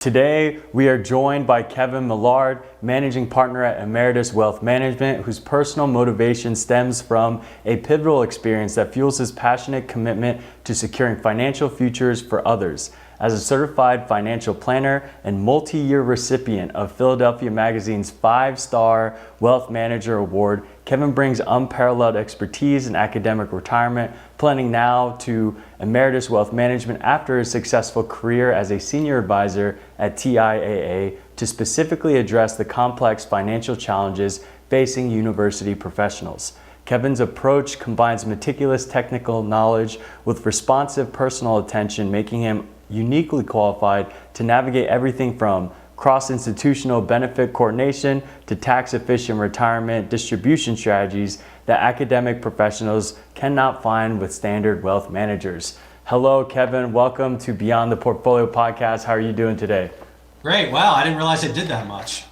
Today, we are joined by Kevin Millard, Managing Partner at Emeritus Wealth Management, whose personal motivation stems from a pivotal experience that fuels his passionate commitment to securing financial futures for others. As a certified financial planner and multi-year recipient of Philadelphia Magazine's 5-star Wealth Manager Award, Kevin brings unparalleled expertise in academic retirement planning now to Emeritus Wealth Management after his successful career as a senior advisor at TIAA to specifically address the complex financial challenges facing university professionals. Kevin's approach combines meticulous technical knowledge with responsive personal attention, making him uniquely qualified to navigate everything from cross-institutional benefit coordination to tax-efficient retirement distribution strategies that academic professionals cannot find with standard wealth managers. Hello, Kevin. Welcome to Beyond the Portfolio podcast. How are you doing today? Great. Wow. I didn't realize I did that much.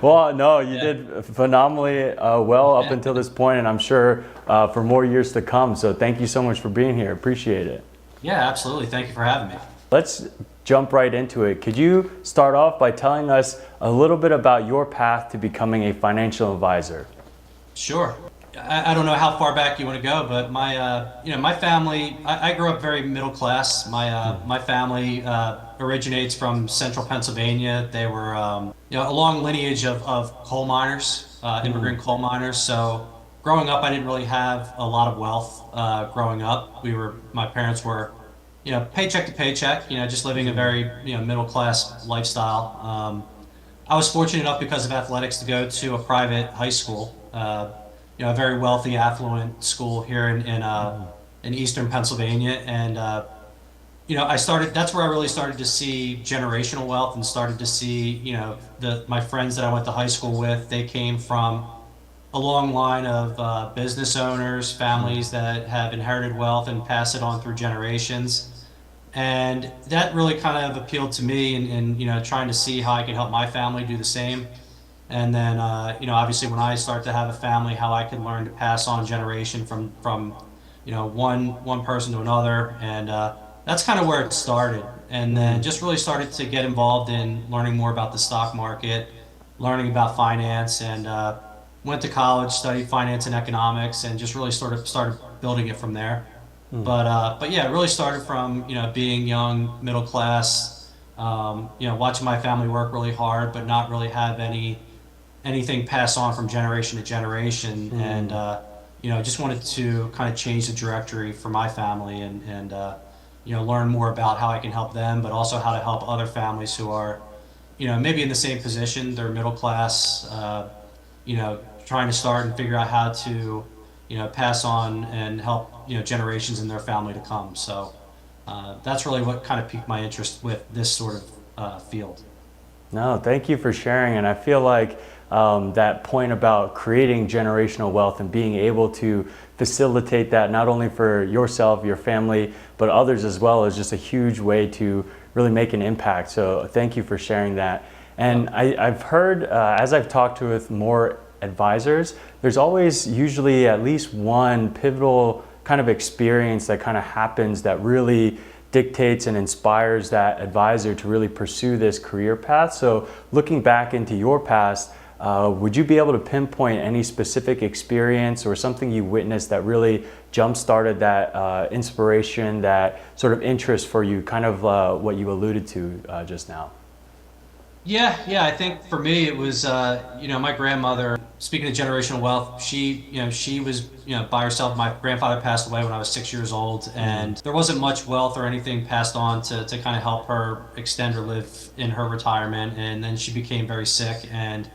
Well, no, you did phenomenally well up until this point, and I'm sure for more years to come. So thank you so much for being here. Appreciate it. Yeah, absolutely. Thank you for having me. Let's jump right into it. Could you start off by telling us a little bit about your path to becoming a financial advisor? Sure. I don't know how far back you want to go, but my family, I grew up very middle class. My family originates from central Pennsylvania. They were, a long lineage of coal miners, immigrant coal miners. So growing up, I didn't really have a lot of wealth. Growing up, my parents were, paycheck to paycheck, just living a very, middle class lifestyle. I was fortunate enough because of athletics to go to a private high school, a very wealthy, affluent school here in Eastern Pennsylvania. And, that's where I really started to see generational wealth and started to see, my friends that I went to high school with, they came from a long line of business owners, families that have inherited wealth and pass it on through generations. And that really kind of appealed to me and trying to see how I could help my family do the same. And then, obviously when I start to have a family, how I can learn to pass on generation from one person to another. And that's kind of where it started. And then just really started to get involved in learning more about the stock market, learning about finance, and went to college, studied finance and economics, and just really started building it from there. But yeah, it really started from being young, middle class, watching my family work really hard, but not really have anything pass on from generation to generation. And just wanted to kind of change the trajectory for my family and learn more about how I can help them, but also how to help other families who are maybe in the same position. They're middle class, trying to start and figure out how to pass on and help generations in their family to come. So that's really what kind of piqued my interest with this sort of field. No, thank you for sharing. And I feel like that point about creating generational wealth and being able to facilitate that not only for yourself, your family, but others as well is just a huge way to really make an impact. So thank you for sharing that. And I've heard, as I've talked to with more advisors, there's always usually at least one pivotal kind of experience that kind of happens that really dictates and inspires that advisor to really pursue this career path. So looking back into your past, would you be able to pinpoint any specific experience or something you witnessed that really jump-started that inspiration, that sort of interest for you, kind of what you alluded to just now? Yeah. I think for me it was my grandmother. Speaking of generational wealth, she was by herself. My grandfather passed away when I was 6 years old, and there wasn't much wealth or anything passed on to kind of help her extend or live in her retirement. And then she became very sick, and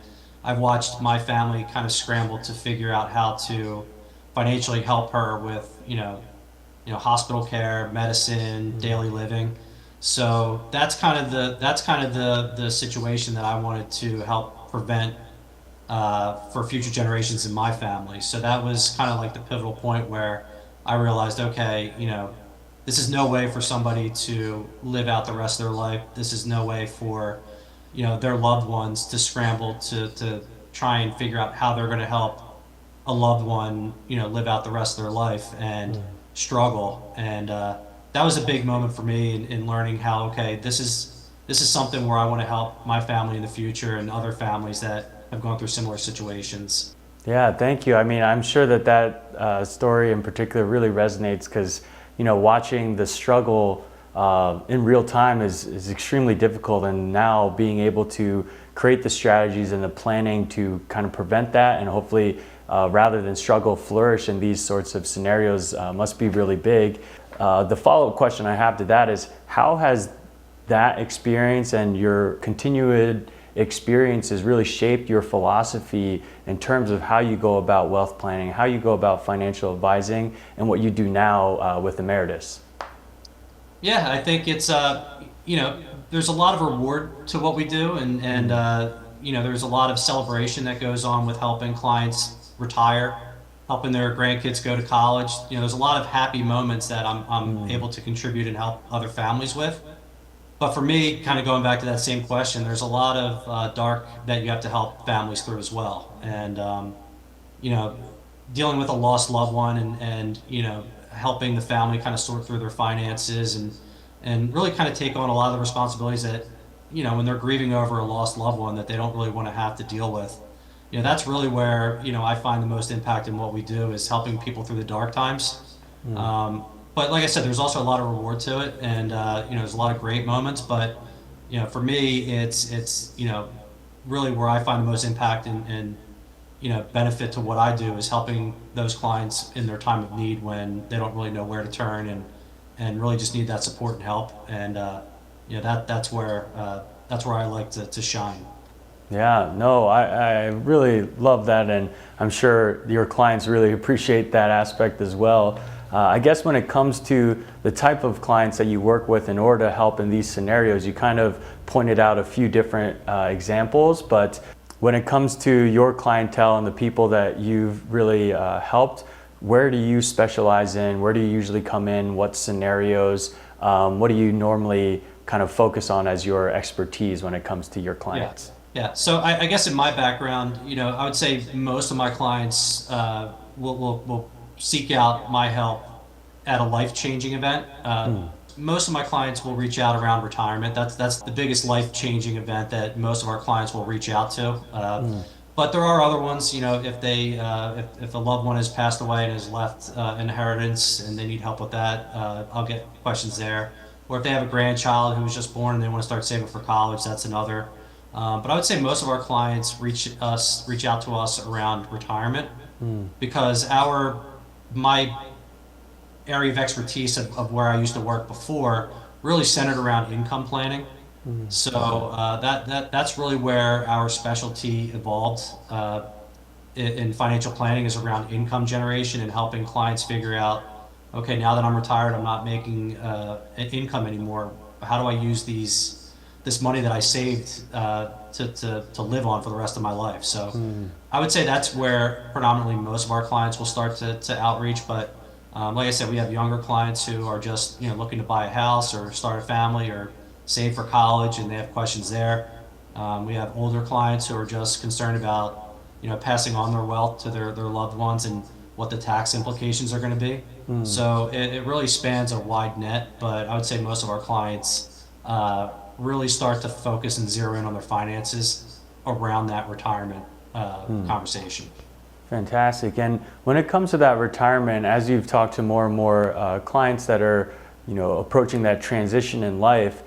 I've watched my family kind of scramble to figure out how to financially help her with hospital care, medicine, daily living. So that's kind of the situation that I wanted to help prevent for future generations in my family. So that was kind of like the pivotal point where I realized, okay, this is no way for somebody to live out the rest of their life. This is no way for their loved ones to scramble to try and figure out how they're going to help a loved one live out the rest of their life and struggle. And that was a big moment for me in learning how, okay, this is something where I want to help my family in the future and other families that have gone through similar situations. Yeah, thank you. I mean, I'm sure that story in particular really resonates because, watching the struggle in real time is extremely difficult. And now being able to create the strategies and the planning to kind of prevent that and hopefully rather than struggle, flourish in these sorts of scenarios must be really big. The follow-up question I have to that is, how has that experience and your continued experiences really shaped your philosophy in terms of how you go about wealth planning, how you go about financial advising, and what you do now with Emeritus? Yeah, I think it's there's a lot of reward to what we do, and there's a lot of celebration that goes on with helping clients retire, helping their grandkids go to college. There's a lot of happy moments that I'm able to contribute and help other families with. But for me, kind of going back to that same question, there's a lot of dark that you have to help families through as well. And, you know, dealing with a lost loved one and helping the family kind of sort through their finances and really kind of take on a lot of the responsibilities that, when they're grieving over a lost loved one that they don't really want to have to deal with. That's really where, I find the most impact in what we do is helping people through the dark times. But like I said, there's also a lot of reward to it, and there's a lot of great moments. But for me, it's really where I find the most impact and benefit to what I do is helping those clients in their time of need when they don't really know where to turn and really just need that support and help. And that's where I like to shine. Yeah, no, I really love that, and I'm sure your clients really appreciate that aspect as well. I guess when it comes to the type of clients that you work with in order to help in these scenarios, you kind of pointed out a few different examples, but when it comes to your clientele and the people that you've really helped, where do you specialize in? Where do you usually come in? What scenarios? What do you normally kind of focus on as your expertise when it comes to your clients? Yeah. So I guess in my background, I would say most of my clients will seek out my help at a life-changing event. Most of my clients will reach out around retirement. That's the biggest life-changing event that most of our clients will reach out to. But there are other ones, if a loved one has passed away and has left inheritance and they need help with that, I'll get questions there. Or if they have a grandchild who was just born and they want to start saving for college, that's another. But I would say most of our clients reach out to us around retirement because my area of expertise of where I used to work before really centered around income planning. So that's really where our specialty evolved in financial planning is around income generation and helping clients figure out, okay, now that I'm retired, I'm not making an income anymore. How do I use this money that I saved to live on for the rest of my life? So I would say that's where predominantly most of our clients will start to outreach. But like I said, we have younger clients who are just looking to buy a house or start a family or save for college, and they have questions there. We have older clients who are just concerned about passing on their wealth to their loved ones and what the tax implications are going to be. So it really spans a wide net, but I would say most of our clients really start to focus and zero in on their finances around that retirement conversation. Fantastic. And when it comes to that retirement, as you've talked to more and more clients that are, approaching that transition in life,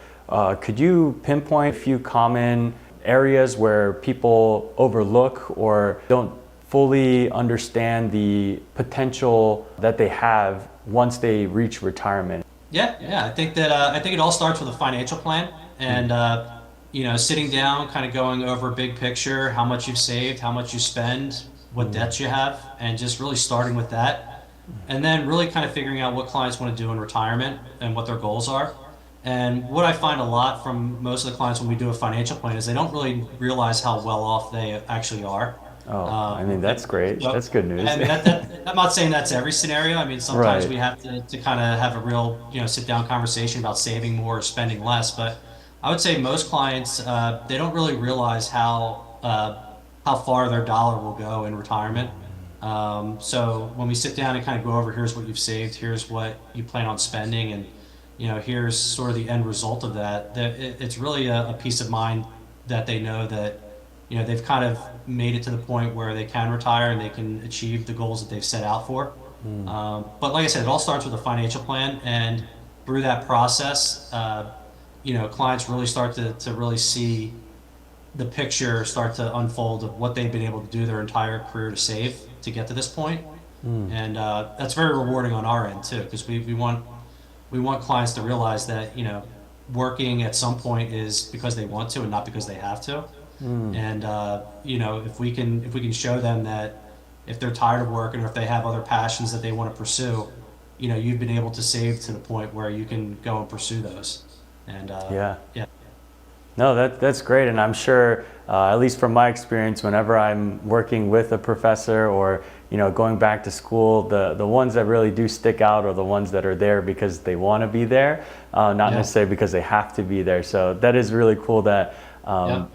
could you pinpoint a few common areas where people overlook or don't fully understand the potential that they have once they reach retirement? Yeah. I think it all starts with a financial plan and sitting down, kind of going over a big picture, how much you've saved, how much you spend, what debts you have, and just really starting with that, and then really kind of figuring out what clients want to do in retirement and what their goals are. And what I find a lot from most of the clients when we do a financial plan is they don't really realize how well off they actually are. Oh, I mean, that's great. That's good news. And I'm not saying that's every scenario. I mean, sometimes we have to kind of have a real, sit down conversation about saving more or spending less. But I would say most clients, they don't really realize how far their dollar will go in retirement. So when we sit down and kind of go over, here's what you've saved, here's what you plan on spending, and here's sort of the end result of that, it's really a peace of mind that they know that, they've kind of made it to the point where they can retire and they can achieve the goals that they've set out for. But like I said, it all starts with a financial plan, and through that process, clients really start to really see the picture start to unfold of what they've been able to do their entire career to save to get to this point. And that's very rewarding on our end too, because we want clients to realize that working at some point is because they want to and not because they have to. And if we can show them that if they're tired of working or if they have other passions that they want to pursue, you've been able to save to the point where you can go and pursue those. And Yeah. yeah. No, that's great, and I'm sure, at least from my experience, whenever I'm working with a professor or going back to school, the ones that really do stick out are the ones that are there because they want to be there, not necessarily because they have to be there. So that is really cool that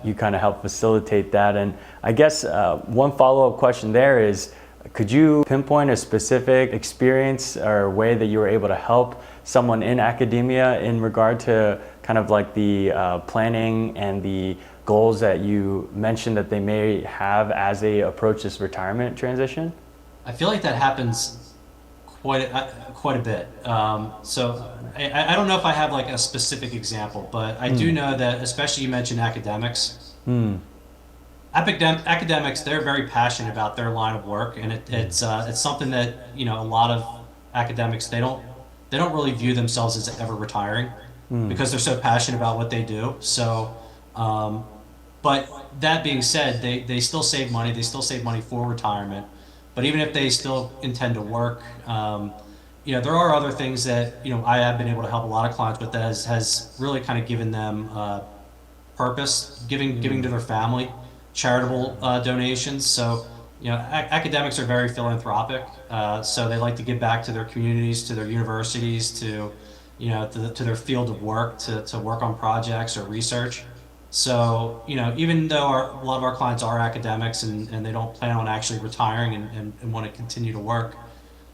you kind of help facilitate that. And I guess one follow-up question there is, could you pinpoint a specific experience or way that you were able to help someone in academia in regard to kind of like the planning and the goals that you mentioned that they may have as they approach this retirement transition? I feel like that happens quite a bit. So I don't know if I have like a specific example, but I do know that, especially you mentioned academics. Academics, they're very passionate about their line of work, and it's something that a lot of academics, they don't really view themselves as ever retiring because they're so passionate about what they do. So, but that being said, they still save money. They still save money for retirement. But even if they still intend to work, there are other things that I have been able to help a lot of clients with that has really kind of given them purpose, giving to their family, charitable donations. So academics are very philanthropic, so they like to give back to their communities, to their universities, to their field of work, to work on projects or research. So even though a lot of our clients are academics and they don't plan on actually retiring and want to continue to work,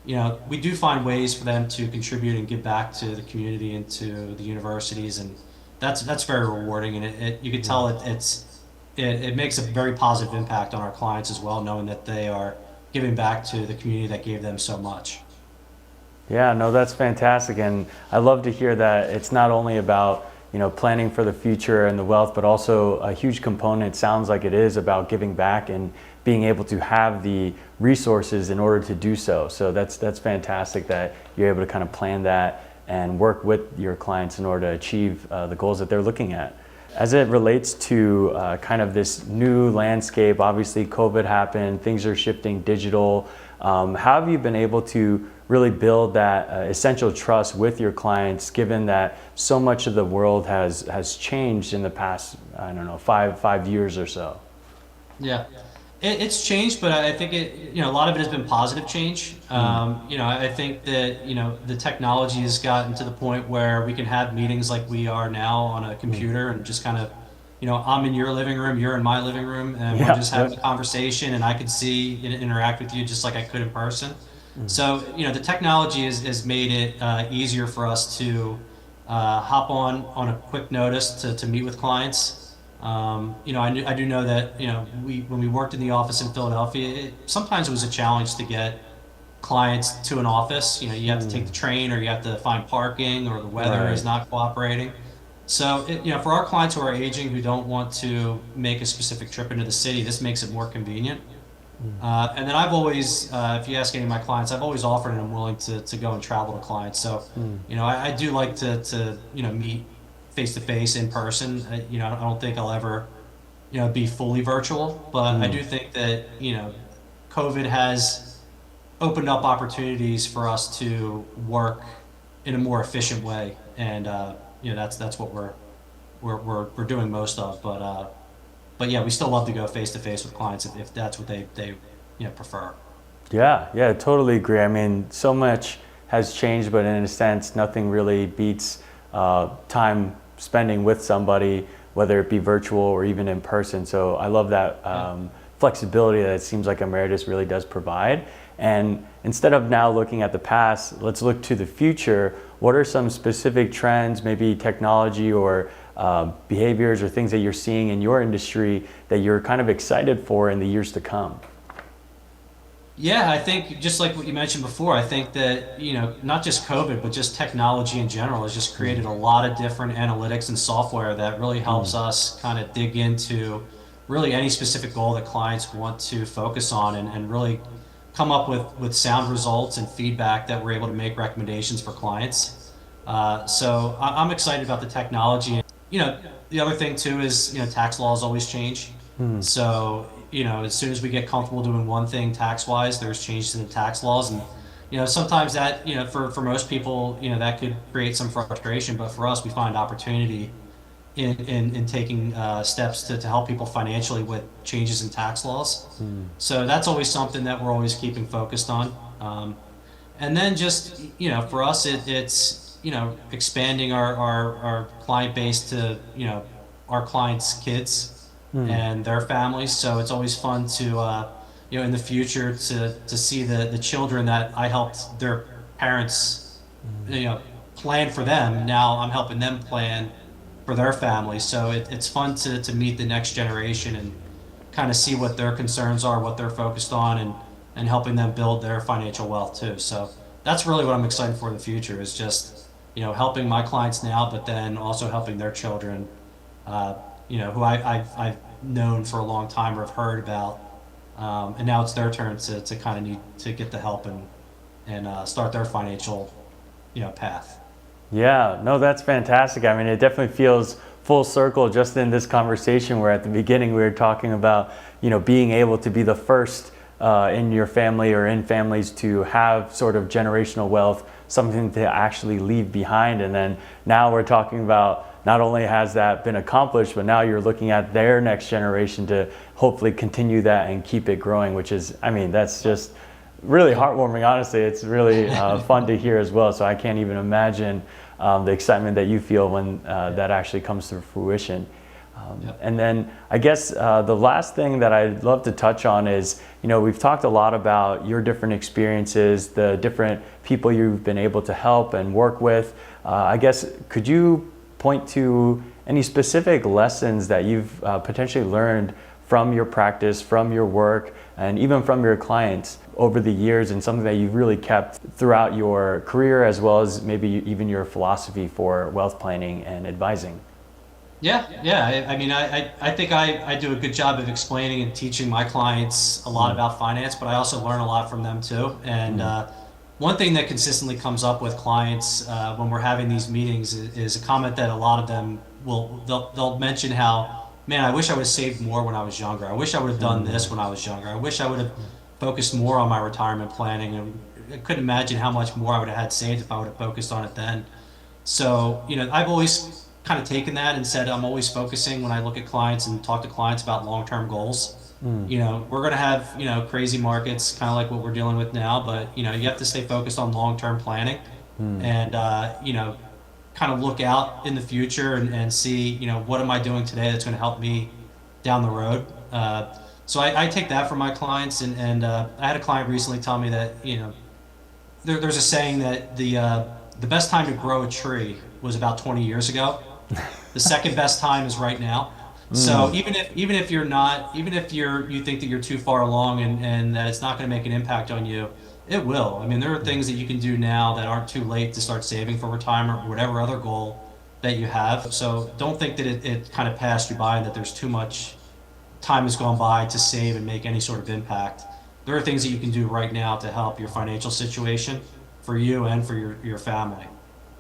we do find ways for them to contribute and give back to the community and to the universities, and that's very rewarding. And you can tell it makes a very positive impact on our clients as well, knowing that they are giving back to the community that gave them so much. Yeah, no, that's fantastic. And I love to hear that it's not only about, planning for the future and the wealth, but also a huge component, sounds like it is, about giving back and being able to have the resources in order to do so. So that's fantastic that you're able to kind of plan that and work with your clients in order to achieve the goals that they're looking at. As it relates to kind of this new landscape, obviously COVID happened, things are shifting digital. How have you been able to really build that essential trust with your clients, given that so much of the world has changed in the past, I don't know, five years or so? Yeah, it's changed, but I think a lot of it has been positive change. I think that the technology has gotten to the point where we can have meetings like we are now on a computer and just kind of, I'm in your living room, you're in my living room, and we're just having a conversation, and I could see and interact with you just like I could in person. So the technology has made it easier for us to hop on a quick notice to meet with clients. I do know that when we worked in the office in Philadelphia, sometimes it was a challenge to get clients to an office. You have to take the train, or you have to find parking, or the weather is not cooperating. So for our clients who are aging, who don't want to make a specific trip into the city, this makes it more convenient. And then I've always, if you ask any of my clients, I've always offered and I'm willing to go and travel to clients. So, I do like to meet face to face in person. I don't think I'll ever, be fully virtual, but I do think that, COVID has opened up opportunities for us to work in a more efficient way. And, that's what we're doing most of, but yeah, we still love to go face to face with clients if that's what they prefer. Yeah, totally agree. I mean, so much has changed, but in a sense, nothing really beats time spending with somebody, whether it be virtual or even in person. So I love that flexibility that it seems like Emeritus really does provide. And instead of now looking at the past, let's look to the future. what are some specific trends, maybe technology or behaviors or things that you're seeing in your industry that you're kind of excited for in the years to come? Yeah, I think just like what you mentioned before, I think that, not just COVID, but just technology in general has just created a lot of different analytics and software that really helps us kind of dig into really any specific goal that clients want to focus on and really come up with sound results and feedback that we're able to make recommendations for clients. So I'm excited about the technology. The other thing too is, tax laws always change. So, as soon as we get comfortable doing one thing tax-wise, there's changes in the tax laws. And, sometimes that, for most people, that could create some frustration. But for us, we find opportunity in taking steps to help people financially with changes in tax laws. So that's always something that we're always keeping focused on. And then just, for us, it's, expanding our client base to, our clients' kids and their families. So it's always fun to, in the future to see the children that I helped their parents, plan for them. Now I'm helping them plan for their families. So it's fun to meet the next generation and kind of see what their concerns are, what they're focused on, and helping them build their financial wealth too. So that's really what I'm excited for in the future is just, helping my clients now, but then also helping their children, who I've known for a long time or have heard about. And now it's their turn to kind of need to get the help and start their financial, path. Yeah, no, that's fantastic. I mean, it definitely feels full circle just in this conversation where at the beginning we were talking about, being able to be the first in your family or in families to have sort of generational wealth, something to actually leave behind. And then now we're talking about not only has that been accomplished, but now you're looking at their next generation to hopefully continue that and keep it growing, which is, I mean, that's just really heartwarming, honestly. It's really fun to hear as well. So I can't even imagine the excitement that you feel when that actually comes to fruition. And then I guess the last thing that I'd love to touch on is, we've talked a lot about your different experiences, the different people you've been able to help and work with. I guess, could you point to any specific lessons that you've potentially learned from your practice, from your work, and even from your clients over the years, and something that you've really kept throughout your career, as well as maybe even your philosophy for wealth planning and advising? Yeah. I mean, I think I do a good job of explaining and teaching my clients a lot about finance, but I also learn a lot from them too. And one thing that consistently comes up with clients when we're having these meetings is a comment that a lot of them they'll mention how, man, I wish I would have saved more when I was younger. I wish I would have done this when I was younger. I wish I would have focused more on my retirement planning. And I couldn't imagine how much more I would have had saved if I would have focused on it then. So, I've always kind of taken that and said I'm always focusing when I look at clients and talk to clients about long-term goals. We're going to have, crazy markets, kind of like what we're dealing with now, but, you have to stay focused on long-term planning and, kind of look out in the future and see, what am I doing today that's going to help me down the road. So I take that from my clients, and I had a client recently tell me that, there's a saying that the best time to grow a tree was about 20 years ago. The second best time is right now. So even if you think that you're too far along and that it's not going to make an impact on you, it will. I mean, there are things that you can do now that aren't too late to start saving for retirement or whatever other goal that you have. So don't think that it kind of passed you by and that there's too much time has gone by to save and make any sort of impact. There are things that you can do right now to help your financial situation for you and for your family.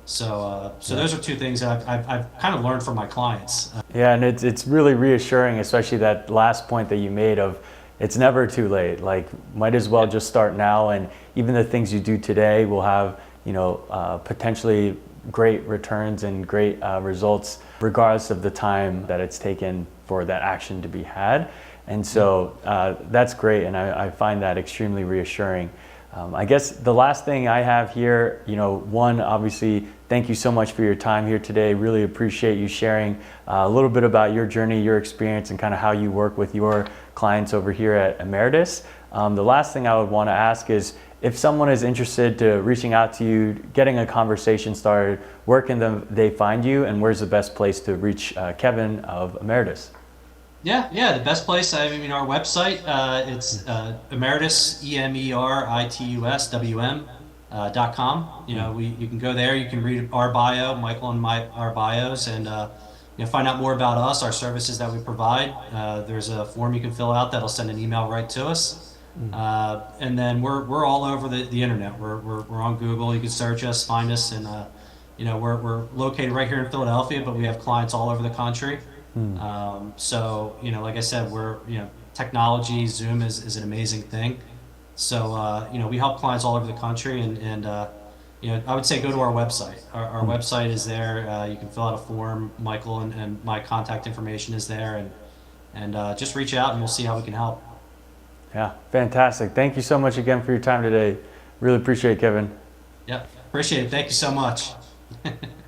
So those are two things that I've kind of learned from my clients. Yeah, and it's really reassuring, especially that last point that you made of it's never too late. Like, might as well just start now, and even the things you do today will have, potentially great returns and great results, regardless of the time that it's taken for that action to be had. And so that's great, and I find that extremely reassuring. I guess the last thing I have here, one, obviously, thank you so much for your time here today. Really appreciate you sharing a little bit about your journey, your experience, and kind of how you work with your clients over here at Emeritus. The last thing I would want to ask is if someone is interested to reaching out to you, getting a conversation started, where can they find you, and where's the best place to reach Kevin of Emeritus? Yeah, the best place, I mean, our website, it's Emeritus, EMERITUS.com. You know, you can go there, you can read our bio, Michael and our bios, and you know, find out more about us, our services that we provide. There's a form you can fill out that'll send an email right to us. And then we're all over the internet. We're on Google. You can search us, find us, and you know, we're located right here in Philadelphia, but we have clients all over the country. So you know, like I said, you know, technology, Zoom is an amazing thing. So you know, we help clients all over the country, and you know, I would say go to our website. Our website is there. You can fill out a form. Michael and my contact information is there, and just reach out, and we'll see how we can help. Yeah, fantastic. Thank you so much again for your time today. Really appreciate it, Kevin. Yep, appreciate it. Thank you so much.